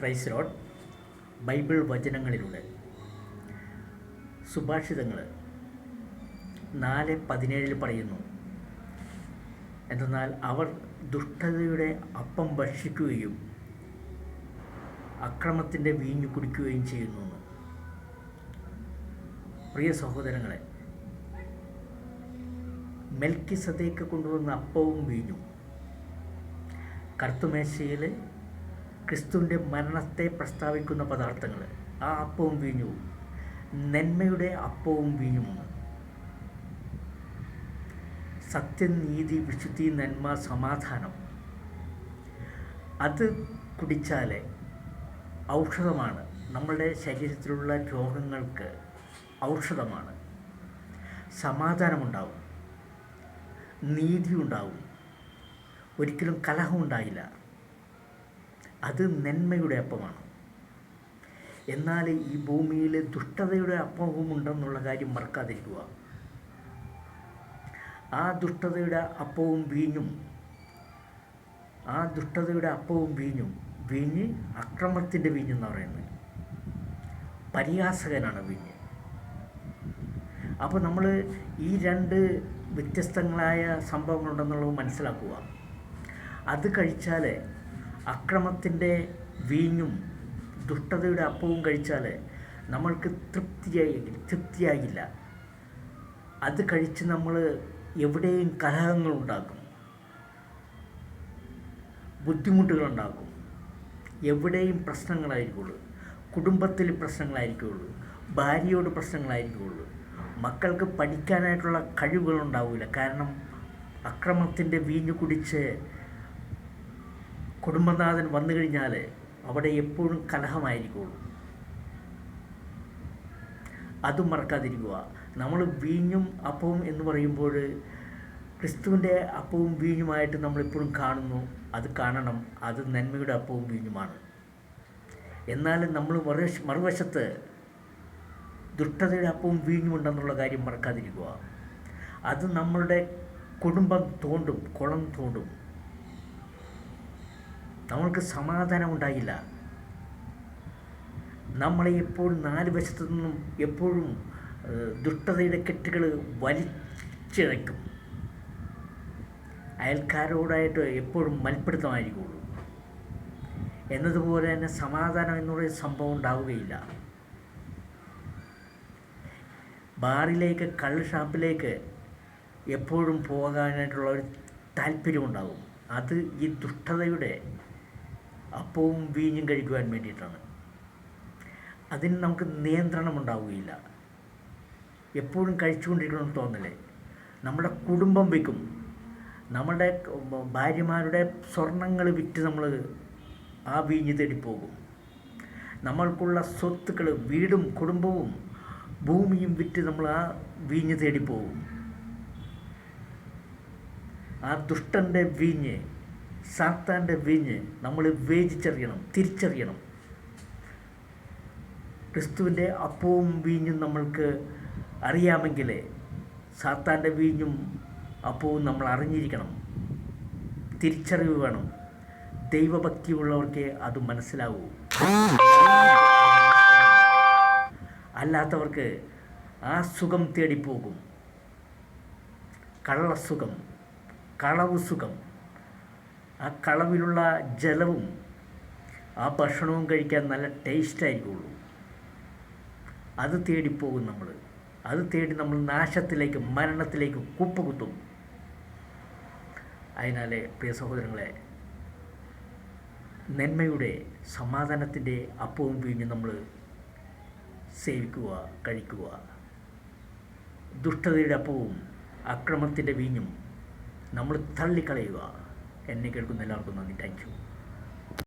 Price Lord. Bible വചനങ്ങളിലൂടെ സുഭാഷിതങ്ങൾ 4:17 പറയുന്നു, എന്തെന്നാൽ അവർ ദുഷ്ടതയുടെ അപ്പം ഭക്ഷിക്കുകയും അക്രമത്തിൻ്റെ വീഞ്ഞു കുടിക്കുകയും ചെയ്യുന്നു. പ്രിയ സഹോദരങ്ങളെ, മെൽക്കിസദേക്ക് കൊണ്ടുവന്ന അപ്പവും വീഞ്ഞും കർത്തുമേശയിൽ ക്രിസ്തുവിൻ്റെ മരണത്തെ പ്രസ്താവിക്കുന്ന പദാർത്ഥങ്ങൾ, ആ അപ്പവും വീഞ്ഞും നന്മയുടെ അപ്പവും വീഞ്ഞുമാണ്. സത്യം, നീതി, വിശുദ്ധി, നന്മ, സമാധാനം, അത് കുടിച്ചാൽ ഔഷധമാണ്. നമ്മളുടെ ശരീരത്തിലുള്ള രോഗങ്ങൾക്ക് ഔഷധമാണ്. സമാധാനമുണ്ടാവും, നീതി ഉണ്ടാവും, ഒരിക്കലും കലഹമുണ്ടായില്ല. അത് നന്മയുടെ അപ്പമാണ്. എന്നാൽ ഈ ഭൂമിയിൽ ദുഷ്ടതയുടെ അപ്പവും ഉണ്ടെന്നുള്ള കാര്യം മറക്കാതിരിക്കുക. ആ ദുഷ്ടതയുടെ അപ്പവും വീഞ്ഞും, വീഞ്ഞ് അക്രമത്തിൻ്റെ വീഞ്ഞെന്ന് പറയുന്നത്, പരിഹാസകനാണ് വീഞ്ഞ്. അപ്പോൾ നമ്മൾ ഈ രണ്ട് വ്യത്യസ്തങ്ങളായ സംഭവങ്ങളുണ്ടെന്നുള്ളത് മനസ്സിലാക്കുക. അത് കഴിച്ചാൽ, അക്രമത്തിൻ്റെ വീഞ്ഞും ദുഷ്ടതയുടെ അപ്പവും കഴിച്ചാൽ നമ്മൾക്ക് തൃപ്തിയാകില്ല. അത് കഴിച്ച് നമ്മൾ എവിടെയും കലഹങ്ങളുണ്ടാക്കും, ബുദ്ധിമുട്ടുകളുണ്ടാക്കും, എവിടെയും പ്രശ്നങ്ങളായിരിക്കുള്ളൂ. കുടുംബത്തിൽ പ്രശ്നങ്ങളായിരിക്കുള്ളൂ, ഭാര്യയോട് പ്രശ്നങ്ങളായിരിക്കുള്ളൂ, മക്കൾക്ക് പഠിക്കാനായിട്ടുള്ള കഴിവുകളുണ്ടാവില്ല. കാരണം അക്രമത്തിൻ്റെ വീഞ്ഞു കുടിച്ച് കുടുംബനാഥൻ വന്നു കഴിഞ്ഞാൽ അവിടെ എപ്പോഴും കലഹമായിരിക്കുള്ളൂ. അതും മറക്കാതിരിക്കുക. നമ്മൾ വീഞ്ഞും അപ്പവും എന്ന് പറയുമ്പോൾ ക്രിസ്തുവിൻ്റെ അപ്പവും വീഞ്ഞുമായിട്ട് നമ്മളെപ്പോഴും കാണുന്നു. അത് കാണണം, അത് നന്മയുടെ അപ്പവും വീഞ്ഞുമാണ്. എന്നാൽ നമ്മൾ മറുവശത്ത് ദുഷ്ടതയുടെ അപ്പവും വീഞ്ഞുമുണ്ടെന്നുള്ള കാര്യം മറക്കാതിരിക്കുക. അത് നമ്മളുടെ കുടുംബം തോണ്ടും, കുളം തോണ്ടും. നമ്മൾക്ക് സമാധാനം ഉണ്ടായില്ല. നമ്മളെ എപ്പോഴും നാല് വശത്തു നിന്നും എപ്പോഴും ദുഷ്ടതയുടെ കെട്ടുകൾ വലിച്ചിഴയ്ക്കും. അയൽക്കാരോടായിട്ട് എപ്പോഴും മൽപ്പിടുത്തമായിരിക്കുള്ളൂ. എന്നതുപോലെ തന്നെ സമാധാനം എന്നുള്ള സംഭവം ഉണ്ടാവുകയില്ല. ബാറിലേക്ക്, കള്ള് ഷാപ്പിലേക്ക് എപ്പോഴും പോകാനായിട്ടുള്ള ഒരു താല്പര്യമുണ്ടാകും. അത് ഈ ദുഷ്ടതയുടെ അപ്പവും വീഞ്ഞും കഴിക്കുവാൻ വേണ്ടിയിട്ടാണ്. അതിന് നമുക്ക് നിയന്ത്രണം ഉണ്ടാവുകയില്ല. എപ്പോഴും കഴിച്ചുകൊണ്ടിരിക്കണമെന്ന് തോന്നലേ. നമ്മുടെ കുടുംബം വിൽക്കും, നമ്മുടെ ഭാര്യമാരുടെ സ്വർണങ്ങൾ വിറ്റ് നമ്മൾ ആ വീഞ്ഞ് തേടിപ്പോകും. നമ്മൾക്കുള്ള സ്വത്തുക്കൾ, വീടും കുടുംബവും ഭൂമിയും വിറ്റ് നമ്മൾ ആ വീഞ്ഞ് തേടിപ്പോകും. ആ ദുഷ്ടൻ്റെ വീഞ്ഞ്, സാത്താൻ്റെ വീഞ്ഞ് നമ്മൾ തിരിച്ചറിയണം. ക്രിസ്തുവിൻ്റെ അപ്പവും വീഞ്ഞും നമ്മൾക്ക് അറിയാമെങ്കിൽ സാത്താൻ്റെ വീഞ്ഞും അപ്പവും നമ്മൾ അറിഞ്ഞിരിക്കണം. തിരിച്ചറിവ് വേണം. ദൈവഭക്തിയുള്ളവർക്ക് അത് മനസ്സിലാവൂ. അല്ലാത്തവർക്ക് ആ സുഖം തേടിപ്പോകും. കള്ളസുഖം, കളവ് സുഖം. ആ കളവിലുള്ള ജലവും ആ ഭക്ഷണവും കഴിക്കാൻ നല്ല ടേസ്റ്റായിരിക്കുള്ളൂ. അത് തേടിപ്പോകും നമ്മൾ. അത് തേടി നമ്മൾ നാശത്തിലേക്ക്, മരണത്തിലേക്ക് കുപ്പുകുത്തും. അതിനാൽ പ്രിയ സഹോദരങ്ങളെ, നന്മയുടെ, സമാധാനത്തിൻ്റെ അപ്പവും വീഞ്ഞും നമ്മൾ സേവിക്കുക, കഴിക്കുക. ദുഷ്ടതയുടെ അപ്പവും അക്രമത്തിൻ്റെ വീഞ്ഞും നമ്മൾ തള്ളിക്കളയുക. എന്നെ കേൾക്കുന്ന എല്ലാവർക്കും നന്ദി. Thank you.